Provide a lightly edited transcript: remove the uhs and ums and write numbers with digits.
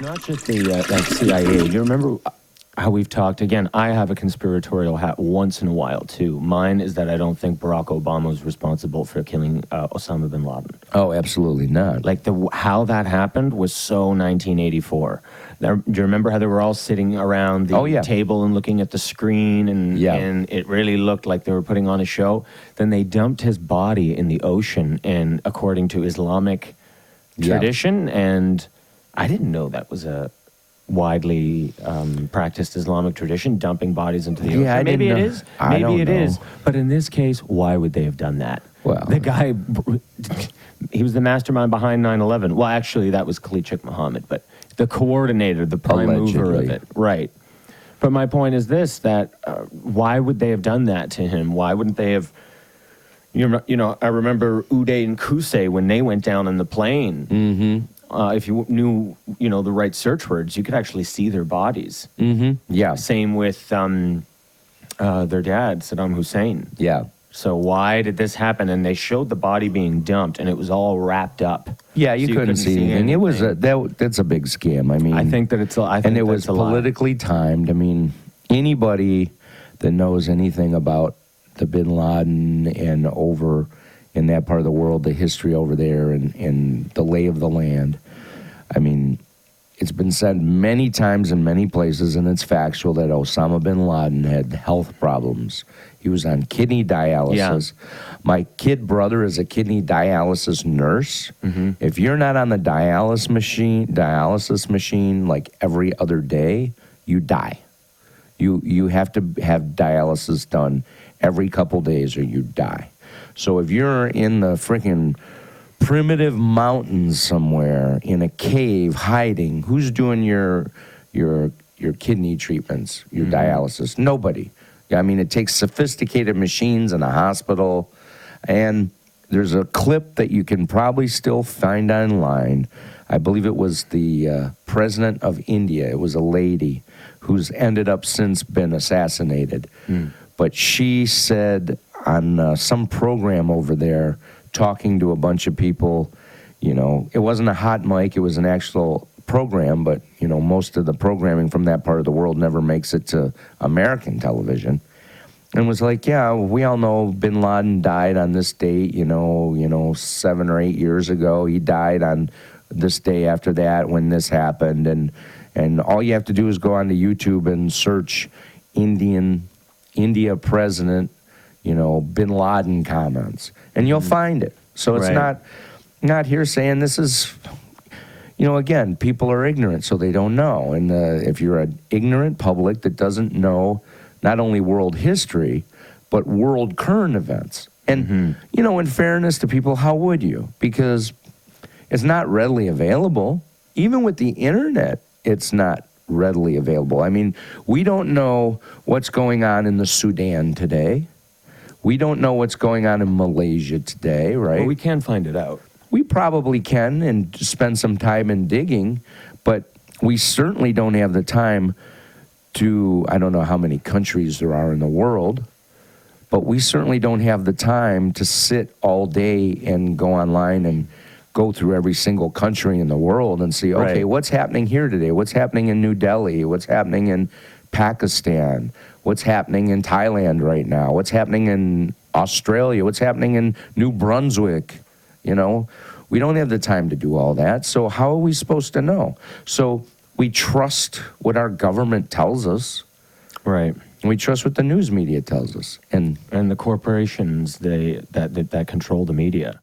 not just the like CIA. You remember how we've talked, again, I have a conspiratorial hat once in a while, too. Mine is that I don't think Barack Obama was responsible for killing Osama Bin Laden. Oh, absolutely not. Like, how that happened was so 1984. Do you remember how they were all sitting around the table and looking at the screen, and it really looked like they were putting on a show? Then they dumped his body in the ocean, and according to Islamic tradition, and I didn't know that was a widely practiced Islamic tradition, dumping bodies into the ocean. Maybe it is. Maybe it is. But in this case, why would they have done that? Well, the guy, he was the mastermind behind 9/11. Well, actually, that was Khalichuk Muhammad, but the coordinator, the prime mover of it. Right. But my point is this, that why would they have done that to him? Why wouldn't they have... You know, I remember Uday and Kusei when they went down in the plane. Mm-hmm. If you knew, the right search words, you could actually see their bodies. Mm-hmm. Yeah. Same with their dad, Saddam Hussein. Yeah. So why did this happen? And they showed the body being dumped, and it was all wrapped up. Yeah, you couldn't see anything. It was that's a big scam. I mean, I think that it's. And it was politically timed. I mean, anybody that knows anything about the Bin Laden and over in that part of the world, the history over there and the lay of the land. I mean, it's been said many times in many places, and it's factual, that Osama Bin Laden had health problems. He was on kidney dialysis. Yeah. My kid brother is a kidney dialysis nurse. Mm-hmm. If you're not on the dialysis machine like every other day, you die. You have to have dialysis done every couple days or you die. So if you're in the freaking primitive mountains somewhere in a cave hiding, who's doing your kidney treatments, your dialysis? Nobody. I mean, it takes sophisticated machines in a hospital, and there's a clip that you can probably still find online. I believe it was the president of India. It was a lady who's ended up since been assassinated. But she said on some program over there, talking to a bunch of people, it wasn't a hot mic, it was an actual program, but, most of the programming from that part of the world never makes it to American television. And was like, yeah, we all know Bin Laden died on this date, 7 or 8 years ago. He died on this day after that when this happened. And all you have to do is go onto YouTube and search India president, Bin Laden comments, and you'll find it. So it's not here saying this is, again, people are ignorant, so they don't know. And if you're an ignorant public that doesn't know not only world history, but world current events. And, in fairness to people, how would you? Because it's not readily available. Even with the internet, it's not readily available. I mean, we don't know what's going on in the Sudan today. We don't know what's going on in Malaysia today, right? Well, we can find it out. We probably can and spend some time in digging, but we certainly don't have the time to, I don't know how many countries there are in the world, but we certainly don't have the time to sit all day and go online and go through every single country in the world and see, okay, what's happening here today? What's happening in New Delhi? What's happening in Pakistan? What's happening in Thailand right now? What's happening in Australia? What's happening in New Brunswick? We don't have the time to do all that. So how are we supposed to know? So we trust what our government tells us. Right. We trust what the news media tells us. And the corporations that control the media.